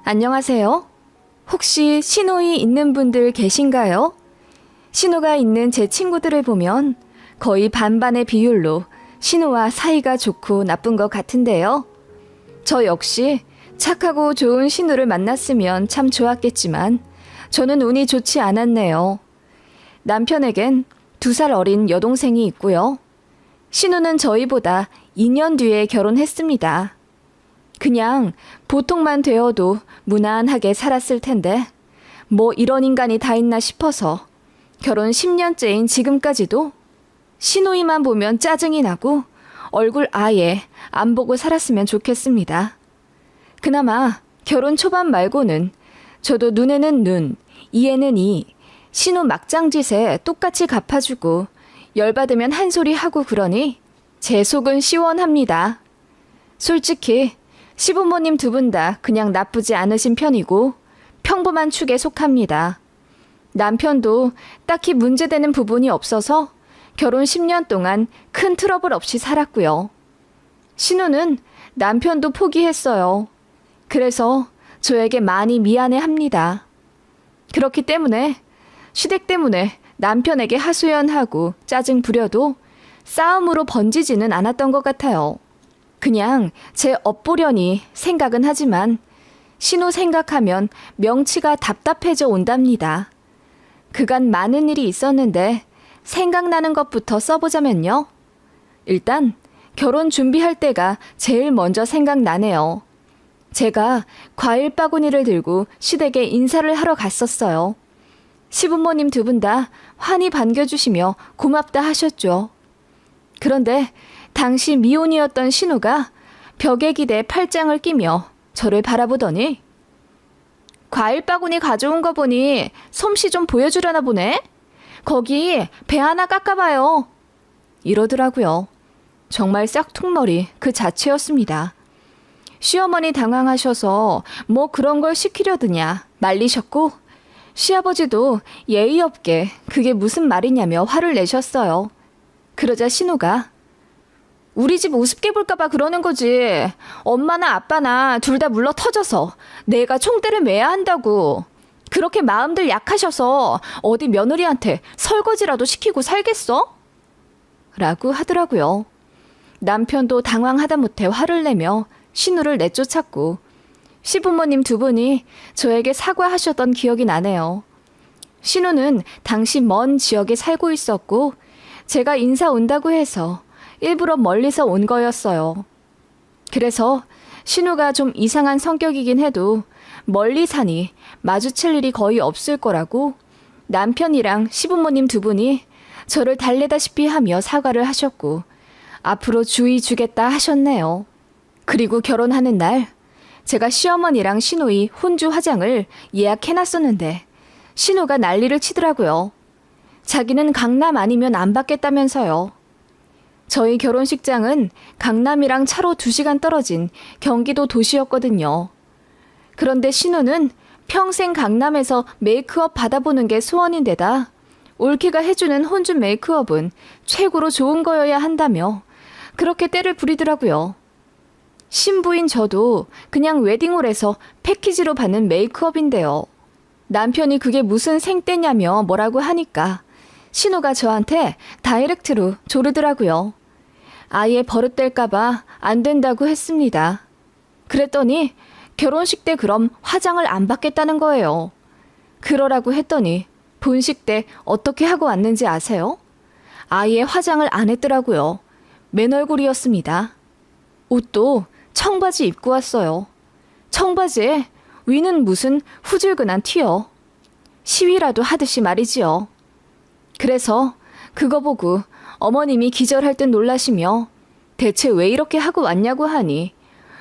안녕하세요. 혹시 신호이 있는 분들 계신가요? 신호가 있는 제 친구들을 보면 거의 반반의 비율로 신호와 사이가 좋고 나쁜 것 같은데요. 저 역시 착하고 좋은 신호를 만났으면 참 좋았겠지만 저는 운이 좋지 않았네요. 남편에겐 2살 어린 여동생이 있고요. 신우는 저희보다 2년 뒤에 결혼했습니다. 그냥 보통만 되어도 무난하게 살았을 텐데 뭐 이런 인간이 다 있나 싶어서 결혼 10년째인 지금까지도 신우이만 보면 짜증이 나고 얼굴 아예 안 보고 살았으면 좋겠습니다. 그나마 결혼 초반 말고는 저도 눈에는 눈, 이에는 이, 신우 막장짓에 똑같이 갚아주고 열받으면 한 소리 하고 그러니 제 속은 시원합니다. 솔직히 시부모님 2분 다 그냥 나쁘지 않으신 편이고 평범한 축에 속합니다. 남편도 딱히 문제되는 부분이 없어서 결혼 10년 동안 큰 트러블 없이 살았고요. 신우는 남편도 포기했어요. 그래서 저에게 많이 미안해합니다. 그렇기 때문에 시댁 때문에 남편에게 하소연하고 짜증 부려도 싸움으로 번지지는 않았던 것 같아요. 그냥 제 업보려니 생각은 하지만 신우 생각하면 명치가 답답해져 온답니다. 그간 많은 일이 있었는데 생각나는 것부터 써보자면요. 일단 결혼 준비할 때가 제일 먼저 생각나네요. 제가 과일 바구니를 들고 시댁에 인사를 하러 갔었어요. 시부모님 2분 다 환히 반겨주시며 고맙다 하셨죠. 그런데 당시 미혼이었던 신우가 벽에 기대 팔짱을 끼며 저를 바라보더니 과일 바구니 가져온 거 보니 솜씨 좀 보여주려나 보네? 거기 배 하나 깎아봐요. 이러더라고요. 정말 싹퉁머리 그 자체였습니다. 시어머니 당황하셔서 뭐 그런 걸 시키려드냐 말리셨고 시아버지도 예의 없게 그게 무슨 말이냐며 화를 내셨어요. 그러자 신우가 우리 집 우습게 볼까봐 그러는 거지. 엄마나 아빠나 둘 다 물러 터져서 내가 총대를 매야 한다고. 그렇게 마음들 약하셔서 어디 며느리한테 설거지라도 시키고 살겠어? 라고 하더라고요. 남편도 당황하다 못해 화를 내며 신우를 내쫓았고 시부모님 2분이 저에게 사과하셨던 기억이 나네요. 신우는 당시 먼 지역에 살고 있었고 제가 인사 온다고 해서 일부러 멀리서 온 거였어요. 그래서 신우가 좀 이상한 성격이긴 해도 멀리 사니 마주칠 일이 거의 없을 거라고 남편이랑 시부모님 2분이 저를 달래다시피 하며 사과를 하셨고 앞으로 주의 주겠다 하셨네요. 그리고 결혼하는 날 제가 시어머니랑 신우이 혼주 화장을 예약해놨었는데 신우가 난리를 치더라고요. 자기는 강남 아니면 안 받겠다면서요. 저희 결혼식장은 강남이랑 차로 2시간 떨어진 경기도 도시였거든요. 그런데 신우는 평생 강남에서 메이크업 받아보는 게 소원인데다 올케가 해주는 혼주 메이크업은 최고로 좋은 거여야 한다며 그렇게 때를 부리더라고요. 신부인 저도 그냥 웨딩홀에서 패키지로 받는 메이크업인데요. 남편이 그게 무슨 생떼냐며 뭐라고 하니까 신우가 저한테 다이렉트로 조르더라고요. 아예 버릇될까봐 안 된다고 했습니다. 그랬더니 결혼식 때 그럼 화장을 안 받겠다는 거예요. 그러라고 했더니 본식 때 어떻게 하고 왔는지 아세요? 아예 화장을 안 했더라고요. 맨 얼굴이었습니다. 옷도 청바지 입고 왔어요. 청바지에 위는 무슨 후줄근한 티요. 시위라도 하듯이 말이지요. 그래서 그거 보고 어머님이 기절할 듯 놀라시며 대체 왜 이렇게 하고 왔냐고 하니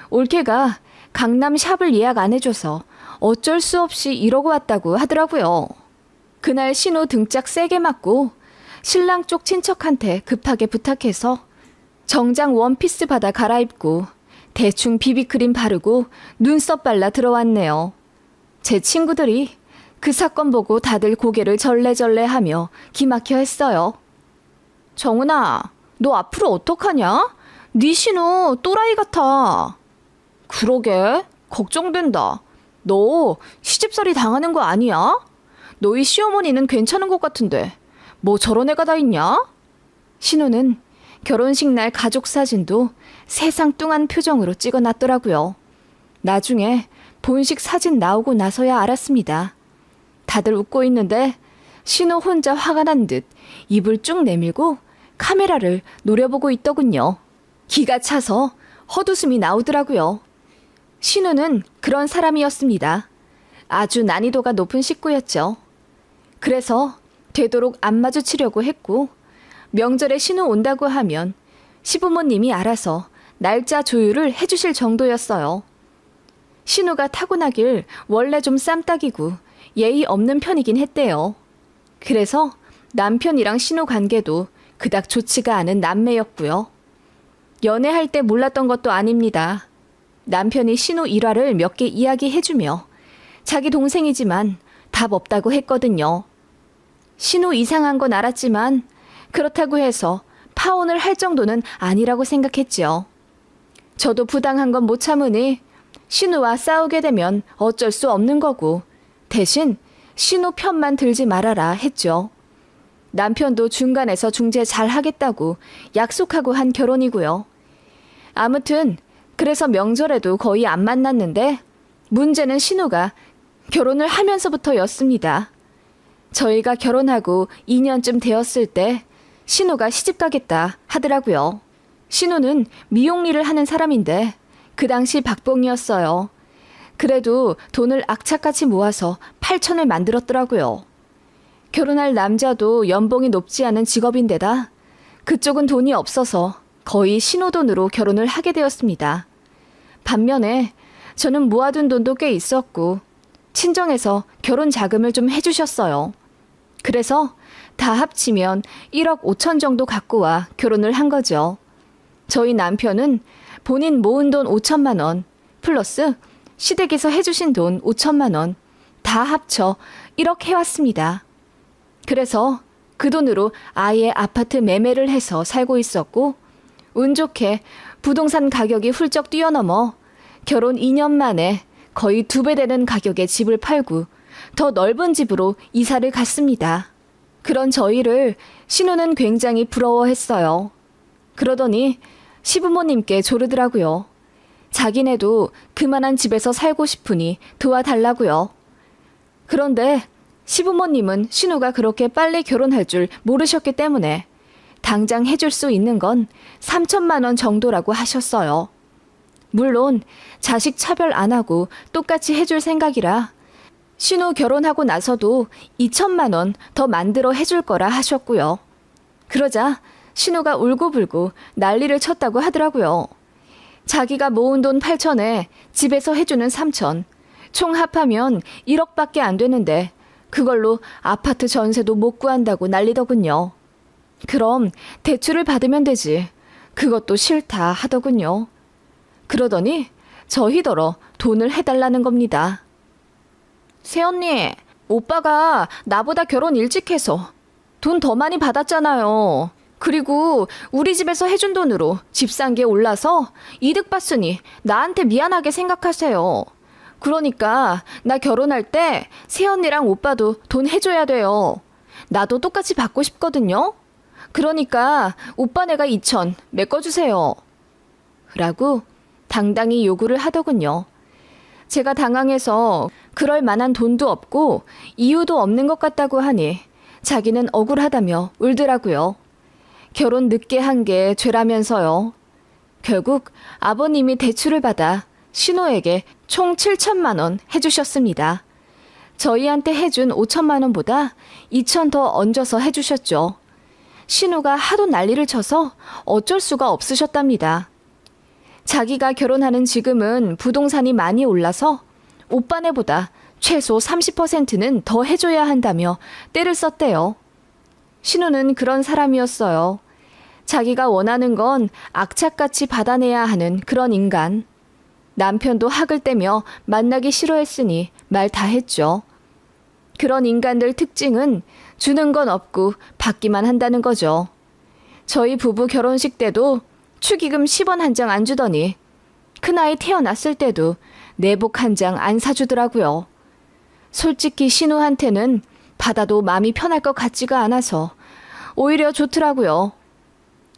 올케가 강남 샵을 예약 안 해줘서 어쩔 수 없이 이러고 왔다고 하더라고요. 그날 신우 등짝 세게 맞고 신랑 쪽 친척한테 급하게 부탁해서 정장 원피스 받아 갈아입고 대충 비비크림 바르고 눈썹 발라 들어왔네요. 제 친구들이 그 사건 보고 다들 고개를 절레절레하며 기막혀 했어요. 정은아, 너 앞으로 어떡하냐? 네 신우 또라이 같아. 그러게, 걱정된다. 너 시집살이 당하는 거 아니야? 너희 시어머니는 괜찮은 것 같은데 뭐 저런 애가 다 있냐? 신우는 결혼식 날 가족 사진도 세상 뚱한 표정으로 찍어놨더라고요. 나중에 본식 사진 나오고 나서야 알았습니다. 다들 웃고 있는데 신우 혼자 화가 난 듯 입을 쭉 내밀고 카메라를 노려보고 있더군요. 기가 차서 헛웃음이 나오더라고요. 신우는 그런 사람이었습니다. 아주 난이도가 높은 식구였죠. 그래서 되도록 안 마주치려고 했고 명절에 신우 온다고 하면 시부모님이 알아서 날짜 조율을 해주실 정도였어요. 신우가 타고나길 원래 좀 쌈딱이고 예의 없는 편이긴 했대요. 그래서 남편이랑 신우 관계도 그닥 좋지가 않은 남매였고요. 연애할 때 몰랐던 것도 아닙니다. 남편이 신우 일화를 몇 개 이야기해주며 자기 동생이지만 답 없다고 했거든요. 신우 이상한 건 알았지만 그렇다고 해서 파혼을 할 정도는 아니라고 생각했지요. 저도 부당한 건 못 참으니 신우와 싸우게 되면 어쩔 수 없는 거고 대신 신우 편만 들지 말아라 했죠. 남편도 중간에서 중재 잘 하겠다고 약속하고 한 결혼이고요. 아무튼 그래서 명절에도 거의 안 만났는데 문제는 신우가 결혼을 하면서부터였습니다. 저희가 결혼하고 2년쯤 되었을 때 신우가 시집가겠다 하더라고요. 신우는 미용 일을 하는 사람인데 그 당시 박봉이었어요. 그래도 돈을 악착같이 모아서 8천을 만들었더라고요. 결혼할 남자도 연봉이 높지 않은 직업인데다 그쪽은 돈이 없어서 거의 신우 돈으로 결혼을 하게 되었습니다. 반면에 저는 모아둔 돈도 꽤 있었고 친정에서 결혼 자금을 좀 해주셨어요. 그래서 다 합치면 1억 5천 정도 갖고 와 결혼을 한 거죠. 저희 남편은 본인 모은 돈 5천만 원 플러스 시댁에서 해주신 돈 5천만 원 다 합쳐 1억 해왔습니다. 그래서 그 돈으로 아예 아파트 매매를 해서 살고 있었고 운 좋게 부동산 가격이 훌쩍 뛰어넘어 결혼 2년 만에 거의 2배 되는 가격에 집을 팔고 더 넓은 집으로 이사를 갔습니다. 그런 저희를 신우는 굉장히 부러워했어요. 그러더니 시부모님께 조르더라고요. 자기네도 그만한 집에서 살고 싶으니 도와달라고요. 그런데 시부모님은 신우가 그렇게 빨리 결혼할 줄 모르셨기 때문에 당장 해줄 수 있는 건 3천만 원 정도라고 하셨어요. 물론 자식 차별 안 하고 똑같이 해줄 생각이라 신우 결혼하고 나서도 2천만 원 더 만들어 해줄 거라 하셨고요. 그러자 신우가 울고불고 난리를 쳤다고 하더라고요. 자기가 모은 돈 8천에 집에서 해주는 3천, 총 합하면 1억밖에 안 되는데 그걸로 아파트 전세도 못 구한다고 난리더군요. 그럼 대출을 받으면 되지. 그것도 싫다 하더군요. 그러더니 저희더러 돈을 해달라는 겁니다. 새언니, 오빠가 나보다 결혼 일찍 해서 돈 더 많이 받았잖아요. 그리고 우리 집에서 해준 돈으로 집 산 게 올라서 이득 봤으니 나한테 미안하게 생각하세요. 그러니까 나 결혼할 때 새언니랑 오빠도 돈 해줘야 돼요. 나도 똑같이 받고 싶거든요. 그러니까 오빠 내가 2천 메꿔주세요. 라고 당당히 요구를 하더군요. 제가 당황해서 그럴 만한 돈도 없고 이유도 없는 것 같다고 하니 자기는 억울하다며 울더라고요. 결혼 늦게 한 게 죄라면서요. 결국 아버님이 대출을 받아 신우에게 총 7천만 원 해주셨습니다. 저희한테 해준 5천만 원보다 2천 더 얹어서 해주셨죠. 신우가 하도 난리를 쳐서 어쩔 수가 없으셨답니다. 자기가 결혼하는 지금은 부동산이 많이 올라서 오빠네보다 최소 30%는 더 해줘야 한다며 떼를 썼대요. 신우는 그런 사람이었어요. 자기가 원하는 건 악착같이 받아내야 하는 그런 인간. 남편도 학을 떼며 만나기 싫어했으니 말 다 했죠. 그런 인간들 특징은 주는 건 없고 받기만 한다는 거죠. 저희 부부 결혼식 때도 축의금 10원 한 장 안 주더니 큰아이 태어났을 때도 내복 한 장 안 사주더라고요. 솔직히 신우한테는 받아도 마음이 편할 것 같지가 않아서 오히려 좋더라고요.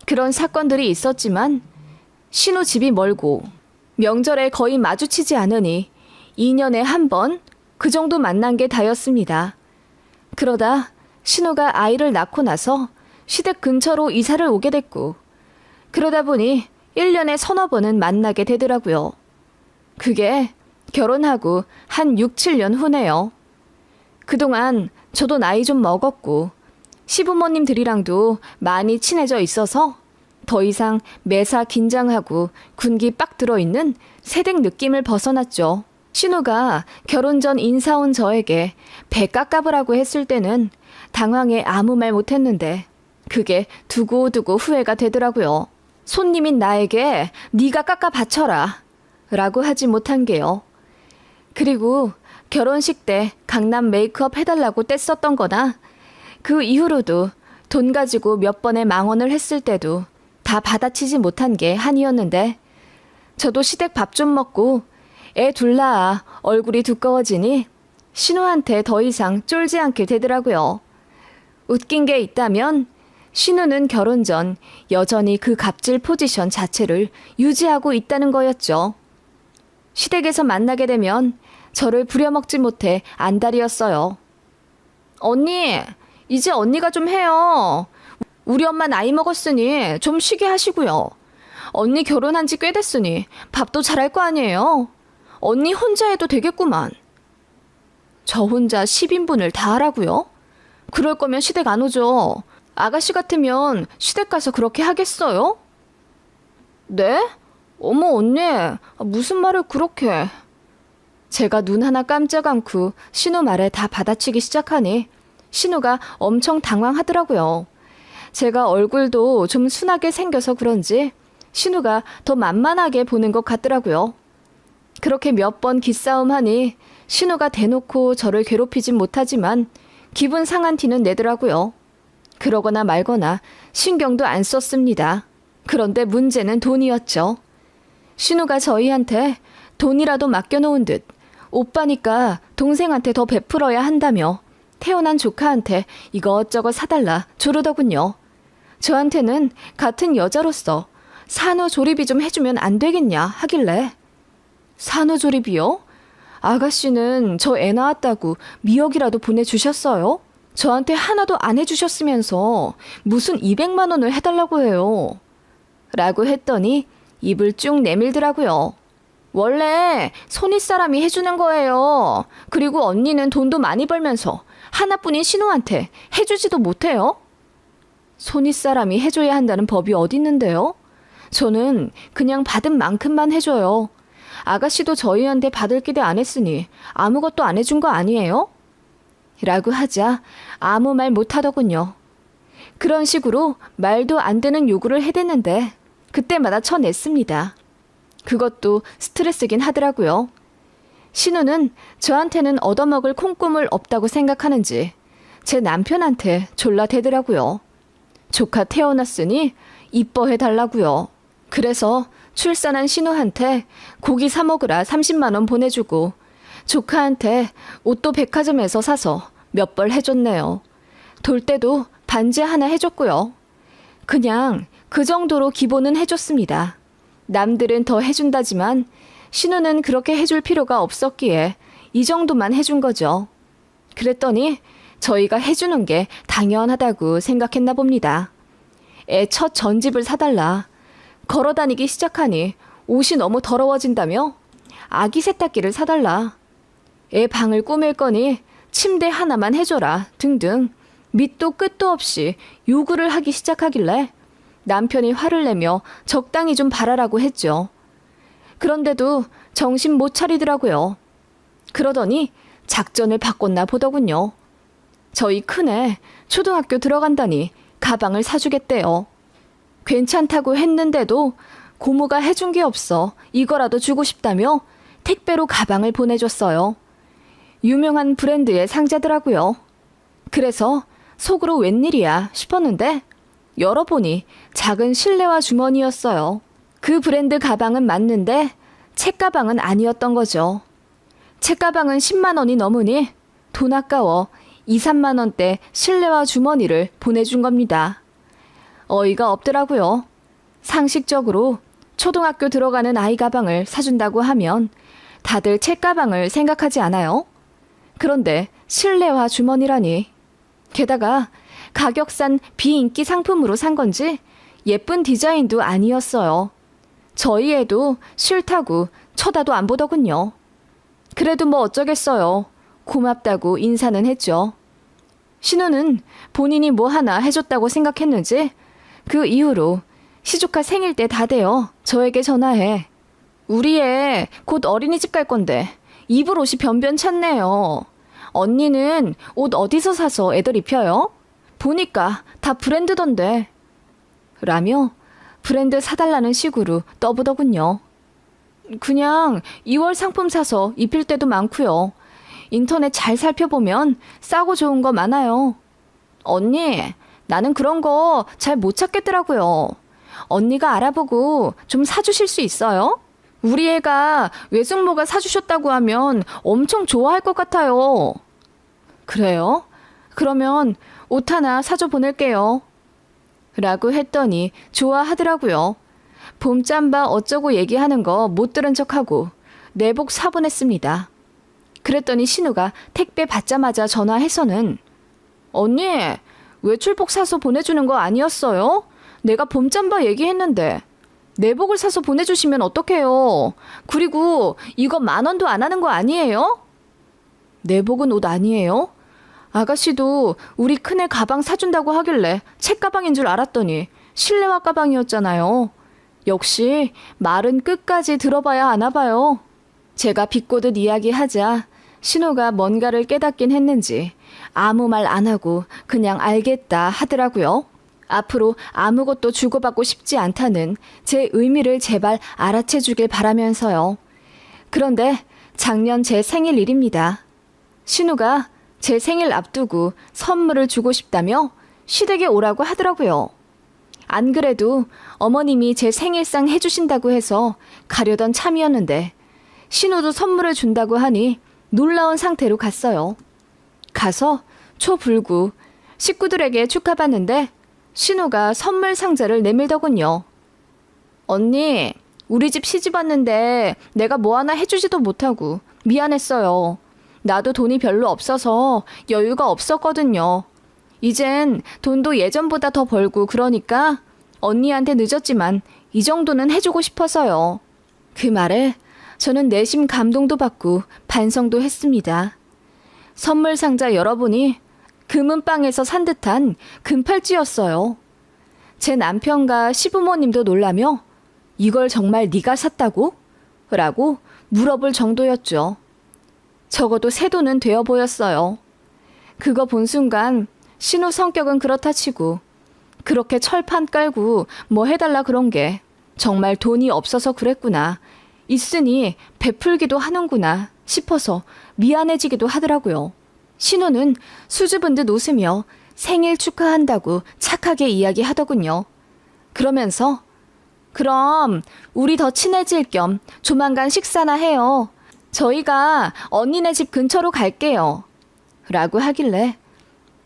그런 사건들이 있었지만 신우 집이 멀고 명절에 거의 마주치지 않으니 2년에 한 번 그 정도 만난 게 다였습니다. 그러다 신우가 아이를 낳고 나서 시댁 근처로 이사를 오게 됐고 그러다 보니 1년에 서너 번은 만나게 되더라고요. 그게 결혼하고 한 6, 7년 후네요. 그동안 저도 나이 좀 먹었고 시부모님들이랑도 많이 친해져 있어서 더 이상 매사 긴장하고 군기 빡 들어있는 새댁 느낌을 벗어났죠. 신우가 결혼 전 인사 온 저에게 배 깎아보라고 했을 때는 당황해 아무 말 못했는데 그게 두고두고 후회가 되더라고요. 손님인 나에게 네가 깎아 바쳐라 라고 하지 못한 게요. 그리고 결혼식 때 강남 메이크업 해달라고 떼썼던 거나 그 이후로도 돈 가지고 몇 번의 망언을 했을 때도 다 받아치지 못한 게 한이었는데 저도 시댁 밥 좀 먹고 애 둘 낳아 얼굴이 두꺼워지니 신우한테 더 이상 쫄지 않게 되더라고요. 웃긴 게 있다면 신우는 결혼 전 여전히 그 갑질 포지션 자체를 유지하고 있다는 거였죠. 시댁에서 만나게 되면 저를 부려먹지 못해 안달이었어요. 언니, 이제 언니가 좀 해요. 우리 엄마 나이 먹었으니 좀 쉬게 하시고요. 언니 결혼한 지 꽤 됐으니 밥도 잘할 거 아니에요. 언니 혼자 해도 되겠구만. 저 혼자 10인분을 다 하라고요? 그럴 거면 시댁 안 오죠. 아가씨 같으면 시댁 가서 그렇게 하겠어요? 네? 어머 언니, 무슨 말을 그렇게. 제가 눈 하나 깜짝 않고 신우 말에 다 받아치기 시작하니 신우가 엄청 당황하더라고요. 제가 얼굴도 좀 순하게 생겨서 그런지 신우가 더 만만하게 보는 것 같더라고요. 그렇게 몇 번 기싸움하니 신우가 대놓고 저를 괴롭히진 못하지만 기분 상한 티는 내더라고요. 그러거나 말거나 신경도 안 썼습니다. 그런데 문제는 돈이었죠. 신우가 저희한테 돈이라도 맡겨놓은 듯 오빠니까 동생한테 더 베풀어야 한다며 태어난 조카한테 이것저것 사달라 조르더군요. 저한테는 같은 여자로서 산후조리비 좀 해주면 안 되겠냐 하길래 산후조리비요? 아가씨는 저 애 낳았다고 미역이라도 보내주셨어요? 저한테 하나도 안 해주셨으면서 무슨 200만 원을 해달라고 해요. 라고 했더니 입을 쭉 내밀더라고요. 원래 손윗사람이 해주는 거예요. 그리고 언니는 돈도 많이 벌면서 하나뿐인 신우한테 해주지도 못해요. 손윗사람이 해줘야 한다는 법이 어디 있는데요? 저는 그냥 받은 만큼만 해줘요. 아가씨도 저희한테 받을 기대 안 했으니 아무것도 안 해준 거 아니에요? 라고 하자 아무 말 못하더군요. 그런 식으로 말도 안 되는 요구를 해댔는데 그때마다 쳐냈습니다. 그것도 스트레스긴 하더라고요. 신우는 저한테는 얻어먹을 콩고물 없다고 생각하는지 제 남편한테 졸라 대더라고요. 조카 태어났으니 이뻐해달라고요. 그래서 출산한 신우한테 고기 사 먹으라 30만 원 보내주고 조카한테 옷도 백화점에서 사서 몇 벌 해줬네요. 돌 때도 반지 하나 해줬고요. 그냥 그 정도로 기본은 해줬습니다. 남들은 더 해준다지만 신우는 그렇게 해줄 필요가 없었기에 이 정도만 해준 거죠. 그랬더니 저희가 해주는 게 당연하다고 생각했나 봅니다. 애 첫 전집을 사달라. 걸어다니기 시작하니 옷이 너무 더러워진다며 아기 세탁기를 사달라. 애 방을 꾸밀 거니 침대 하나만 해줘라 등등 밑도 끝도 없이 요구를 하기 시작하길래 남편이 화를 내며 적당히 좀 바라라고 했죠. 그런데도 정신 못 차리더라고요. 그러더니 작전을 바꿨나 보더군요. 저희 큰애 초등학교 들어간다니 가방을 사주겠대요. 괜찮다고 했는데도 고모가 해준 게 없어 이거라도 주고 싶다며 택배로 가방을 보내줬어요. 유명한 브랜드의 상자더라고요. 그래서 속으로 웬일이야 싶었는데 열어보니 작은 실내화 주머니였어요. 그 브랜드 가방은 맞는데 책가방은 아니었던 거죠. 책가방은 10만 원이 넘으니 돈 아까워 2, 3만 원대 실내화 주머니를 보내준 겁니다. 어이가 없더라고요. 상식적으로 초등학교 들어가는 아이 가방을 사준다고 하면 다들 책가방을 생각하지 않아요? 그런데 실내화 주머니라니. 게다가 가격싼 비인기 상품으로 산 건지 예쁜 디자인도 아니었어요. 저희 애도 싫다고 쳐다도 안 보더군요. 그래도 뭐 어쩌겠어요. 고맙다고 인사는 했죠. 신우는 본인이 뭐 하나 해줬다고 생각했는지 그 이후로 시조카 생일 때 다 되어 저에게 전화해. 우리 애 곧 어린이집 갈 건데 입을 옷이 변변찮네요. 언니는 옷 어디서 사서 애들 입혀요? 보니까 다 브랜드던데. 라며 브랜드 사달라는 식으로 떠보더군요. 그냥 2월 상품 사서 입힐 때도 많고요. 인터넷 잘 살펴보면 싸고 좋은 거 많아요. 언니, 나는 그런 거 잘 못 찾겠더라고요. 언니가 알아보고 좀 사주실 수 있어요? 우리 애가 외숙모가 사주셨다고 하면 엄청 좋아할 것 같아요. 그래요? 그러면 옷 하나 사줘 보낼게요. 라고 했더니 좋아하더라고요. 봄짬바 어쩌고 얘기하는 거 못 들은 척하고 내복 사보냈습니다. 그랬더니 신우가 택배 받자마자 전화해서는 언니, 외출복 사서 보내주는 거 아니었어요? 내가 봄짬바 얘기했는데 내복을 사서 보내주시면 어떡해요? 그리고 이거 10,000원도 안 하는 거 아니에요? 내복은 옷 아니에요? 아가씨도 우리 큰애 가방 사준다고 하길래 책가방인 줄 알았더니 실내화 가방이었잖아요. 역시 말은 끝까지 들어봐야 하나 봐요. 제가 비꼬듯 이야기하자 신우가 뭔가를 깨닫긴 했는지 아무 말 안 하고 그냥 알겠다 하더라고요. 앞으로 아무것도 주고받고 싶지 않다는 제 의미를 제발 알아채주길 바라면서요. 그런데 작년 제 생일일입니다. 신우가 제 생일 앞두고 선물을 주고 싶다며 시댁에 오라고 하더라고요. 안 그래도 어머님이 제 생일상 해주신다고 해서 가려던 참이었는데 신우도 선물을 준다고 하니 놀라운 상태로 갔어요. 가서 초불구 식구들에게 축하받는데 신우가 선물 상자를 내밀더군요. 언니, 우리 집 시집 왔는데 내가 뭐 하나 해주지도 못하고 미안했어요. 나도 돈이 별로 없어서 여유가 없었거든요. 이젠 돈도 예전보다 더 벌고 그러니까 언니한테 늦었지만 이 정도는 해주고 싶어서요. 그 말에 저는 내심 감동도 받고 반성도 했습니다. 선물 상자 열어보니 금은방에서 산 듯한 금팔찌였어요. 제 남편과 시부모님도 놀라며 이걸 정말 네가 샀다고? 라고 물어볼 정도였죠. 적어도 새 돈은 되어 보였어요. 그거 본 순간 신우 성격은 그렇다 치고 그렇게 철판 깔고 뭐 해달라 그런 게 정말 돈이 없어서 그랬구나. 있으니 베풀기도 하는구나 싶어서 미안해지기도 하더라고요. 신우는 수줍은 듯 웃으며 생일 축하한다고 착하게 이야기하더군요. 그러면서 그럼 우리 더 친해질 겸 조만간 식사나 해요. 저희가 언니네 집 근처로 갈게요. 라고 하길래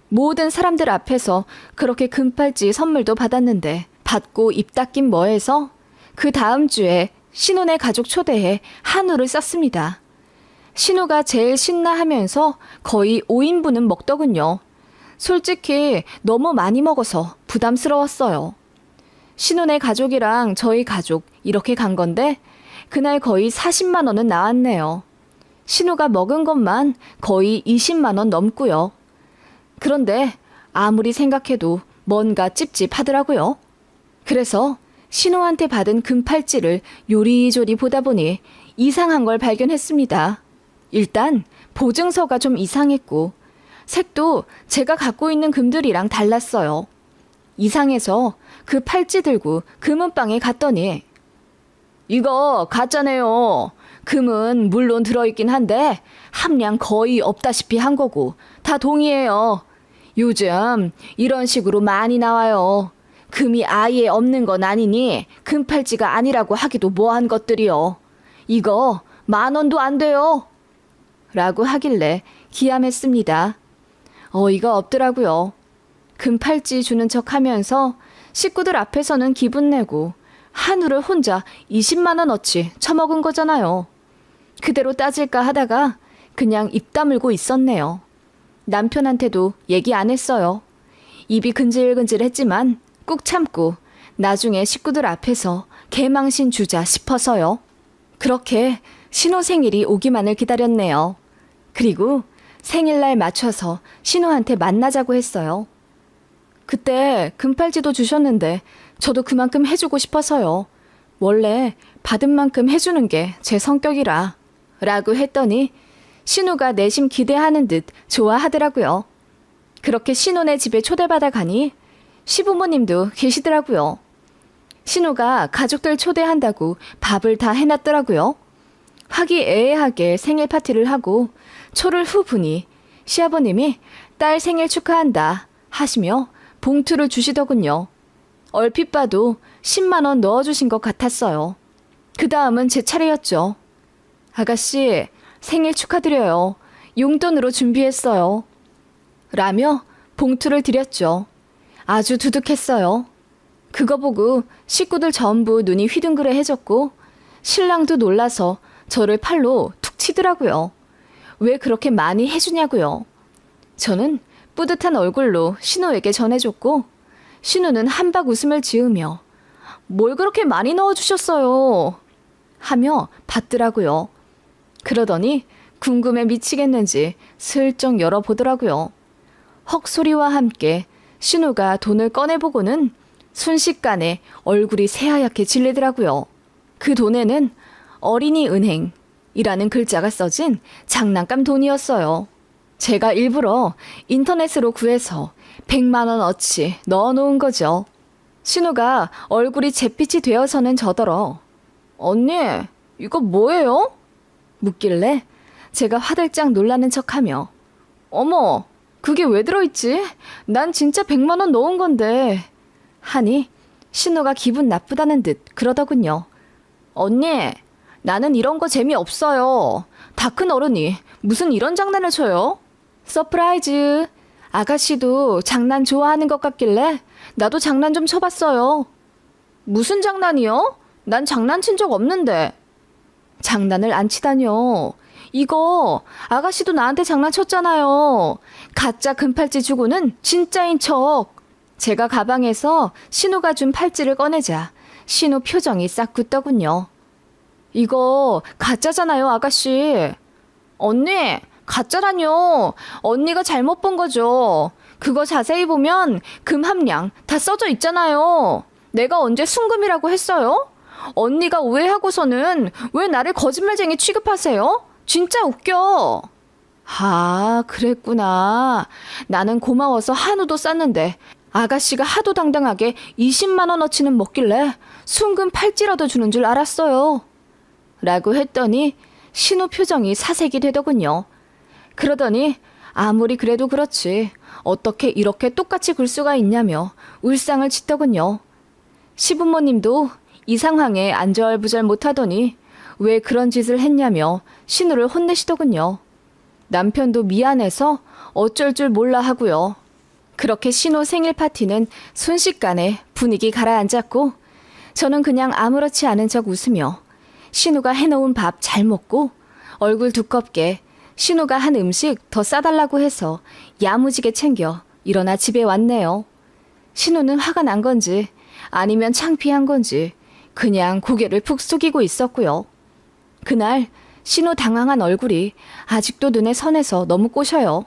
모든 사람들 앞에서 그렇게 금팔찌 선물도 받았는데 받고 입 닦긴 뭐해서 그 다음 주에 신우네 가족 초대해 한우를 쌌습니다. 신우가 제일 신나하면서 거의 5인분은 먹더군요. 솔직히 너무 많이 먹어서 부담스러웠어요. 신우네 가족이랑 저희 가족 이렇게 간 건데 그날 거의 40만 원은 나왔네요. 신우가 먹은 것만 거의 20만 원 넘고요. 그런데 아무리 생각해도 뭔가 찝찝하더라고요. 그래서 신우한테 받은 금팔찌를 요리조리 보다 보니 이상한 걸 발견했습니다. 일단 보증서가 좀 이상했고 색도 제가 갖고 있는 금들이랑 달랐어요. 이상해서 그 팔찌 들고 금은방에 갔더니 이거 가짜네요. 금은 물론 들어있긴 한데 함량 거의 없다시피 한 거고 다 동이에요. 요즘 이런 식으로 많이 나와요. 금이 아예 없는 건 아니니 금팔찌가 아니라고 하기도 뭐한 것들이요. 이거 10,000원도 안 돼요. 라고 하길래 기함했습니다. 어이가 없더라고요. 금팔찌 주는 척 하면서 식구들 앞에서는 기분 내고 한우를 혼자 20만 원어치 처먹은 거잖아요. 그대로 따질까 하다가 그냥 입 다물고 있었네요. 남편한테도 얘기 안 했어요. 입이 근질근질했지만 꾹 참고 나중에 식구들 앞에서 개망신 주자 싶어서요. 그렇게 신호 생일이 오기만을 기다렸네요. 그리고 생일날 맞춰서 신호한테 만나자고 했어요. 그때 금팔찌도 주셨는데 저도 그만큼 해주고 싶어서요. 원래 받은 만큼 해주는 게 제 성격이라. 라고 했더니 신우가 내심 기대하는 듯 좋아하더라고요. 그렇게 신우네 집에 초대받아 가니 시부모님도 계시더라고요. 신우가 가족들 초대한다고 밥을 다 해놨더라고요. 화기애애하게 생일 파티를 하고 초를 후 보니 시아버님이 딸 생일 축하한다 하시며 봉투를 주시더군요. 얼핏 봐도 10만 원 넣어주신 것 같았어요. 그 다음은 제 차례였죠. 아가씨, 생일 축하드려요. 용돈으로 준비했어요. 라며 봉투를 드렸죠. 아주 두둑했어요. 그거 보고 식구들 전부 눈이 휘둥그레해졌고 신랑도 놀라서 저를 팔로 툭 치더라고요. 왜 그렇게 많이 해주냐고요. 저는 뿌듯한 얼굴로 신우에게 전해줬고 신우는 한박 웃음을 지으며 뭘 그렇게 많이 넣어주셨어요 하며 받더라고요. 그러더니 궁금해 미치겠는지 슬쩍 열어보더라고요. 헉소리와 함께 신우가 돈을 꺼내보고는 순식간에 얼굴이 새하얗게 질리더라고요. 그 돈에는 어린이은행이라는 글자가 써진 장난감 돈이었어요. 제가 일부러 인터넷으로 구해서 100만 원어치 넣어놓은 거죠. 신우가 얼굴이 잿빛이 되어서는 저더러 언니, 이거 뭐예요? 묻길래 제가 화들짝 놀라는 척하며 어머, 그게 왜 들어있지? 난 진짜 100만 원 넣은 건데 하니 신우가 기분 나쁘다는 듯 그러더군요. 언니, 나는 이런 거 재미없어요. 다 큰 어른이 무슨 이런 장난을 쳐요? 서프라이즈. 아가씨도 장난 좋아하는 것 같길래 나도 장난 좀 쳐봤어요. 무슨 장난이요? 난 장난친 적 없는데. 장난을 안 치다뇨. 이거 아가씨도 나한테 장난쳤잖아요. 가짜 금팔찌 주고는 진짜인 척. 제가 가방에서 신우가 준 팔찌를 꺼내자 신우 표정이 싹 굳더군요. 이거 가짜잖아요, 아가씨. 언니, 가짜라뇨. 언니가 잘못 본 거죠. 그거 자세히 보면 금 함량 다 써져 있잖아요. 내가 언제 순금이라고 했어요? 언니가 오해하고서는 왜 나를 거짓말쟁이 취급하세요? 진짜 웃겨. 아, 그랬구나. 나는 고마워서 한우도 쌌는데 아가씨가 하도 당당하게 20만 원어치는 먹길래 순금 팔찌라도 주는 줄 알았어요. 라고 했더니 신우 표정이 사색이 되더군요. 그러더니 아무리 그래도 그렇지 어떻게 이렇게 똑같이 굴 수가 있냐며 울상을 짓더군요. 시부모님도 이 상황에 안절부절 못하더니 왜 그런 짓을 했냐며 신우를 혼내시더군요. 남편도 미안해서 어쩔 줄 몰라 하고요. 그렇게 신우 생일 파티는 순식간에 분위기 가라앉았고 저는 그냥 아무렇지 않은 척 웃으며 신우가 해놓은 밥 잘 먹고 얼굴 두껍게 신우가 한 음식 더 싸달라고 해서 야무지게 챙겨 일어나 집에 왔네요. 신우는 화가 난 건지 아니면 창피한 건지 그냥 고개를 푹 숙이고 있었고요. 그날 신우 당황한 얼굴이 아직도 눈에 선해서 너무 꼬셔요.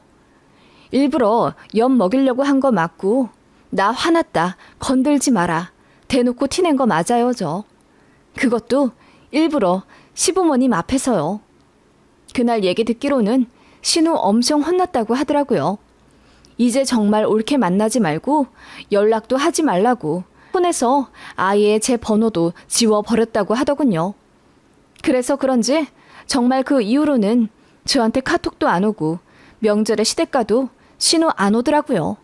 일부러 엿 먹이려고 한 거 맞고 나 화났다 건들지 마라 대놓고 티낸 거 맞아요 저. 그것도 일부러 시부모님 앞에서요. 그날 얘기 듣기로는 신우 엄청 혼났다고 하더라고요. 이제 정말 옳게 만나지 말고 연락도 하지 말라고 폰에서 아예 제 번호도 지워버렸다고 하더군요. 그래서 그런지 정말 그 이후로는 저한테 카톡도 안 오고 명절에 시댁가도 신우 안 오더라고요.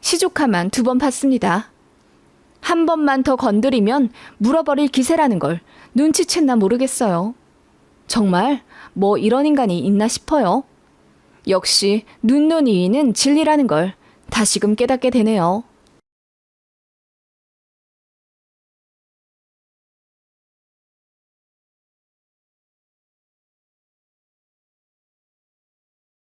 시조카만 2번 팠습니다. 한 번만 더 건드리면 물어버릴 기세라는 걸 눈치챘나 모르겠어요. 정말 뭐 이런 인간이 있나 싶어요. 역시 눈눈이는 진리라는 걸 다시금 깨닫게 되네요.